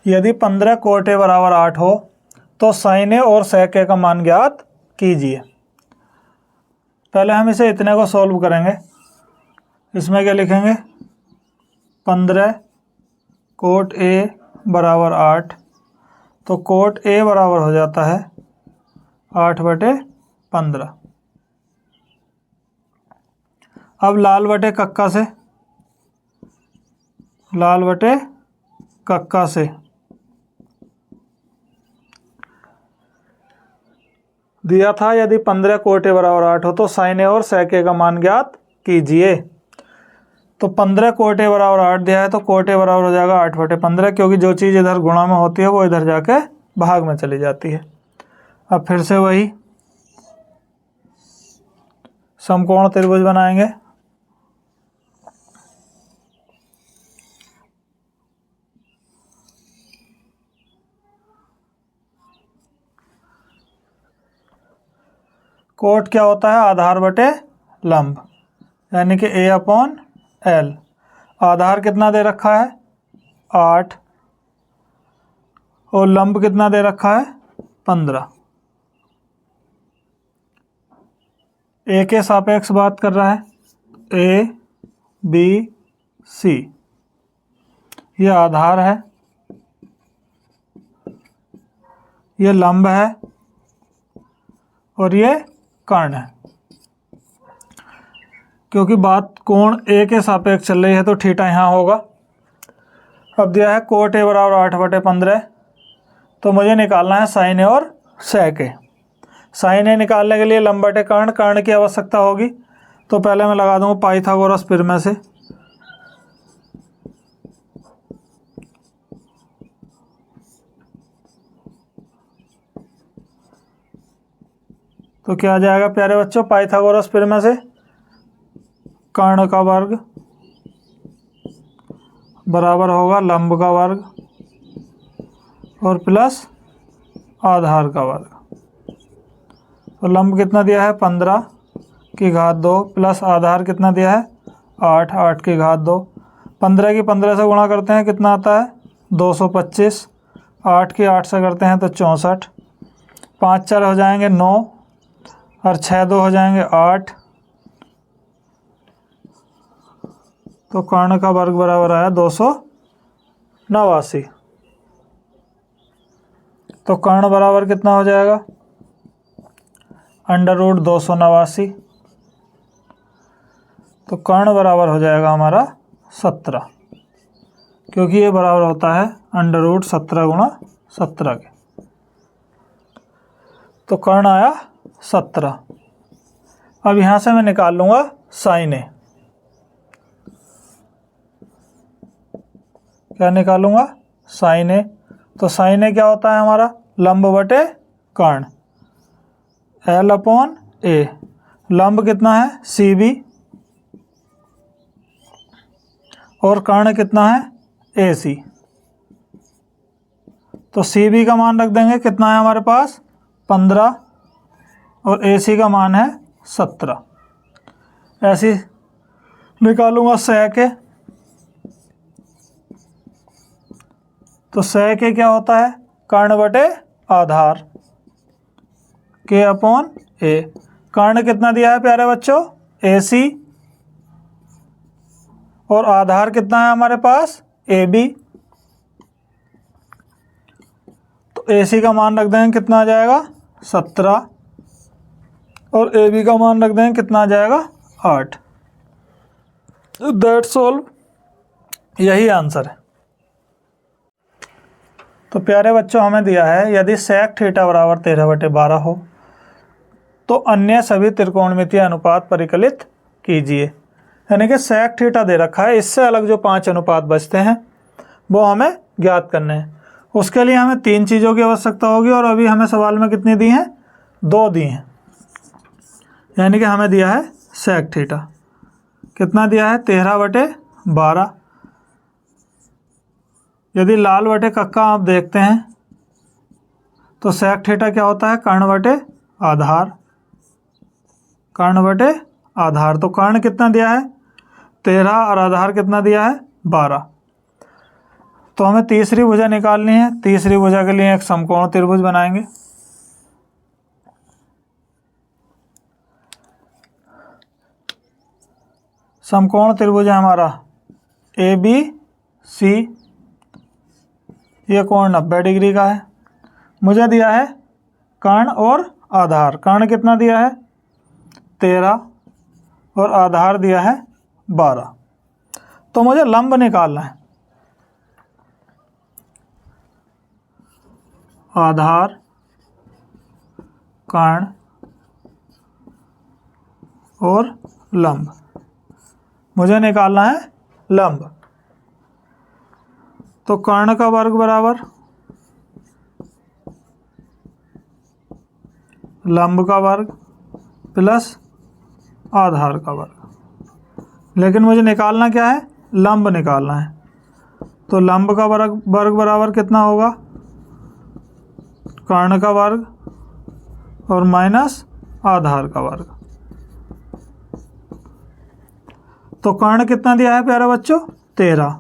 यदि 15 cot A बराबर 8 हो तो साइन ए और सेक ए का मान ज्ञात कीजिए। पहले हम इसे इतने को सॉल्व करेंगे। इसमें क्या लिखेंगे, 15 कोट ए बराबर 8, तो कोट ए बराबर हो जाता है 8/15। अब लाल बटे कक्का से, लाल बटे कक्का से दिया था यदि 15 कोट ए बराबर 8 हो तो साइन ए और सेक ए का मान ज्ञात कीजिए। तो 15 कोट ए बराबर 8 दिया है तो कोट ए बराबर हो जाएगा 8/15, क्योंकि जो चीज़ इधर गुणा में होती है वो इधर जाके भाग में चली जाती है। अब फिर से वही समकोण त्रिभुज बनाएंगे। कोट क्या होता है, आधार बटे लंब, यानी कि A/L। आधार कितना दे रखा है 8 और लंब कितना दे रखा है 15। ए के सापेक्ष बात कर रहा है, ABC ये आधार है, ये लंब है और ये कर्ण है। क्योंकि बात कोण ए के सापेक्ष चल रही है तो थीटा यहाँ होगा। अब दिया है कोट ए बराबर 8/15, तो मुझे निकालना है साइन ए और सेक ए। साइन ए निकालने के लिए लंब बटे कर्ण, कर्ण की आवश्यकता होगी, तो पहले मैं लगा दूंगा पाइथागोरस प्रमेय से। तो क्या आ जाएगा प्यारे बच्चों, पाइथागोरस प्रमेय से कर्ण का वर्ग बराबर होगा लंब का वर्ग और प्लस आधार का वर्ग। तो लंब कितना दिया है 15 की घात 2 प्लस आधार कितना दिया है 8 की घात 2। 15 की 15 से गुणा करते हैं कितना आता है 225, 8 की 8 से करते हैं तो 64, 5 4 हो जाएंगे 9 और 6 2 हो जाएंगे 8। तो कर्ण का वर्ग बराबर आया 289। तो कर्ण बराबर कितना हो जाएगा √289। तो कर्ण बराबर हो जाएगा हमारा 17, क्योंकि ये बराबर होता है √17 गुणा 17 के। तो कर्ण आया 17। अब यहाँ से मैं निकाल लूँगा साइन ए। क्या निकालूंगा साइन ए। तो साइन ए क्या होता है हमारा लंब बटे कर्ण, L/A। लंब कितना है CB और कर्ण कितना है AC। तो CB का मान रख देंगे, कितना है हमारे पास 15 और AC का मान है 17। ऐसे निकालूंगा सेक ए। तो सेक ए क्या होता है कर्ण बटे आधार K/A। कर्ण कितना दिया है प्यारे बच्चों AC और आधार कितना है हमारे पास AB। तो AC का मान रख देंगे कितना आ जाएगा 17 और AB का मान रख देंगे कितना आ जाएगा 8। दैट्स ऑल, यही आंसर है। तो प्यारे बच्चों हमें दिया है यदि सेक थीटा बराबर 13/12 हो तो अन्य सभी त्रिकोणमितीय अनुपात परिकलित कीजिए। यानी कि सेक थीटा दे रखा है, इससे अलग जो 5 अनुपात बचते हैं वो हमें ज्ञात करने हैं। उसके लिए हमें 3 चीज़ों की आवश्यकता होगी और अभी हमें सवाल में कितनी दी हैं 2 दी हैं। यानी कि हमें दिया है सेक थीटा कितना दिया है 13/12। यदि लाल बटे कक्का आप देखते हैं तो सेक थीटा क्या होता है कर्ण बटे आधार, कर्ण बटे आधार। तो कर्ण कितना दिया है 13 और आधार कितना दिया है 12। तो हमें तीसरी भुजा निकालनी है। तीसरी भुजा के लिए एक समकोण त्रिभुज बनाएंगे। समकोण त्रिभुज है हमारा ABC, ये कोण 90 डिग्री का है। मुझे दिया है कर्ण और आधार। कर्ण कितना दिया है 13 और आधार दिया है 12। तो मुझे लंब निकालना है। आधार, कर्ण और लंब, मुझे निकालना है लंब। तो कर्ण का वर्ग बराबर लंब का वर्ग प्लस आधार का वर्ग। लेकिन मुझे निकालना क्या है, लंब निकालना है। तो लंब का वर्ग बराबर कितना होगा, कर्ण का वर्ग और माइनस आधार का वर्ग। तो कर्ण कितना दिया है प्यारे बच्चों 13,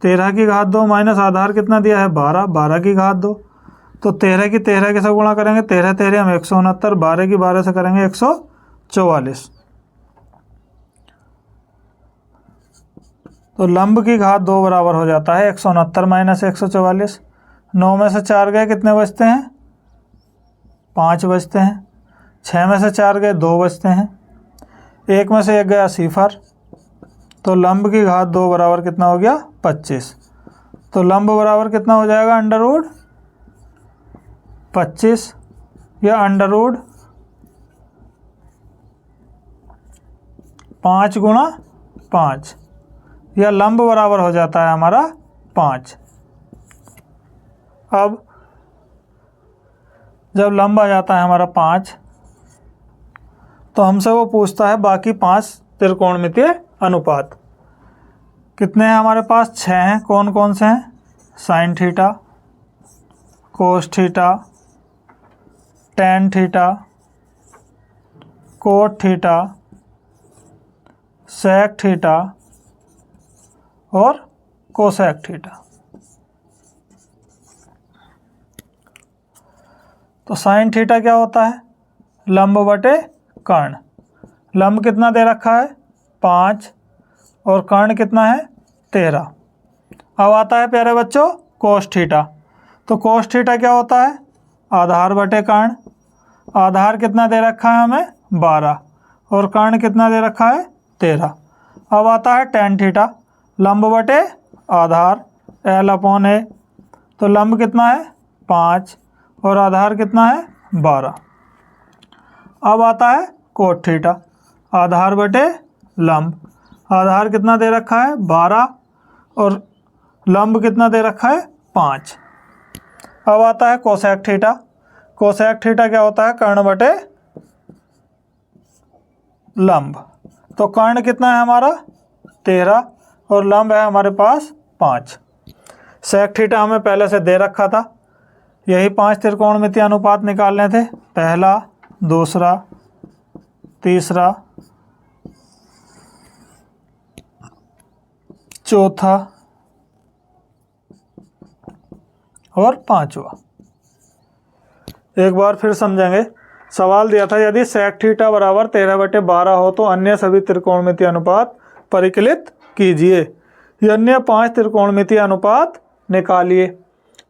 13 की घात 2 माइनस आधार कितना दिया है 12, 12 की घात 2। तो 13 की 13 के साथ गुणा करेंगे, 13 13 हम 169, 12 की 12 से करेंगे 144। तो लंब की घात 2 बराबर हो जाता है 169 माइनस 144। 9 में से 4 गए कितने बचते हैं 5 बचते हैं। 6 में से 4 गए 2 बचते हैं। 1 में से 1 गया सिफर। तो लंब की घात 2 बराबर कितना हो गया 25। तो लंब बराबर कितना हो जाएगा अंडर रूट 25 या अंडर रूट 5 गुणा 5, या लंब बराबर हो जाता है हमारा 5। अब जब लंब आ जाता है हमारा 5, तो हमसे वो पूछता है बाकी 5 त्रिकोणमितीय अनुपात कितने हैं हमारे पास। 6 हैं। कौन कौन से हैं, sine theta, cos theta, tan theta, cot theta, sec theta और कोसेक थीटा। तो साइन थीटा क्या होता है, लंब बटे कर्ण। लंब कितना दे रखा है 5 और कर्ण कितना है 13। अब आता है प्यारे बच्चों कोस थीटा। तो कोस थीटा क्या होता है, आधार बटे कर्ण। आधार कितना दे रखा है हमें 12 और कर्ण कितना दे रखा है 13। अब आता है टेन थीटा, लंब बटे आधार L/A। तो लंब कितना है 5 और आधार कितना है 12। अब आता है कोट थीटा, आधार बटे लंब। आधार कितना दे रखा है 12 और लंब कितना दे रखा है 5। अब आता है कोसेक थीटा। कोसेक थीटा क्या होता है, कर्ण बटे लंब। तो कर्ण कितना है हमारा 13 और लंब है हमारे पास 5। सेक थीटा हमें पहले से दे रखा था। यही 5 त्रिकोणमितीय अनुपात निकालने थे, पहला, दूसरा, तीसरा, चौथा और पांचवा। एक बार फिर समझेंगे। सवाल दिया था यदि सेक थीटा बराबर 13/12 हो तो अन्य सभी त्रिकोणमितीय अनुपात परिकलित कीजिए। ये अन्य 5 त्रिकोणमितीय अनुपात निकालिए।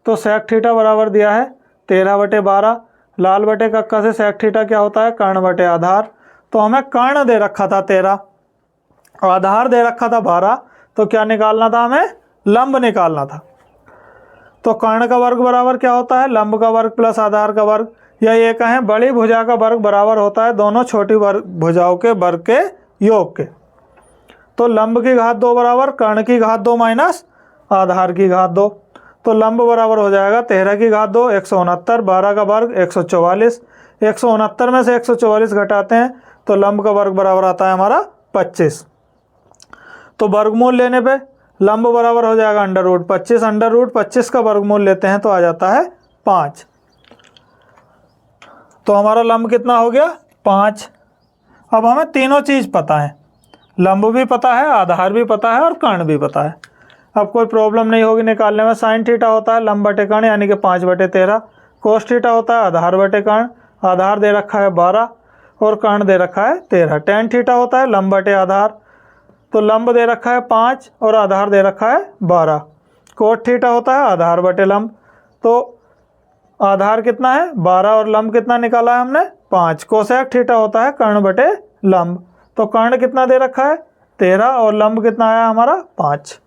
तो सेक थीटा बराबर दिया है 13/12। लाल बटे कक्का से सेक थीटा क्या होता है, कर्ण बटे आधार। तो हमें कर्ण दे रखा था 13, आधार दे रखा था 12। तो क्या निकालना था हमें, लंब निकालना था। तो कर्ण का वर्ग बराबर क्या होता है, लंब का वर्ग प्लस आधार का वर्ग। या ये कहें बड़ी भुजा का वर्ग बराबर होता है दोनों छोटी भुजाओं के वर्ग के योग के। तो लंब की घात 2 बराबर कर्ण की घात 2 माइनस आधार की घात 2। तो लंब बराबर हो जाएगा 13 की घात 2 169, 12 का वर्ग 144। 169 में से 144 घटाते हैं तो लंब का वर्ग बराबर आता है हमारा 25। तो वर्गमूल लेने पे लंब बराबर हो जाएगा अंडर रूट 25। अंडर रूट 25 का वर्गमूल लेते हैं तो आ जाता है 5। तो हमारा लंब कितना हो गया 5। अब हमें तीनों चीज़ पता है, लंब भी पता है, आधार भी पता है और कर्ण भी पता है। अब कोई प्रॉब्लम नहीं होगी निकालने में। साइन थीटा होता है लंब बटे कर्ण यानी कि 5/13। कोस थीटा होता है आधार बटे कर्ण, आधार दे रखा है 12 और कर्ण दे रखा है 13। टेन थीटा होता है लंब बटे आधार, तो लंब दे रखा है 5 और आधार दे रखा है 12। कोट थीटा होता है आधार बटे लंब, तो आधार कितना है 12 और लंब कितना निकाला है हमने 5। कोसेक थीटा होता है कर्ण बटे लंब, तो कर्ण कितना दे रखा है 13 और लंब कितना आया हमारा 5।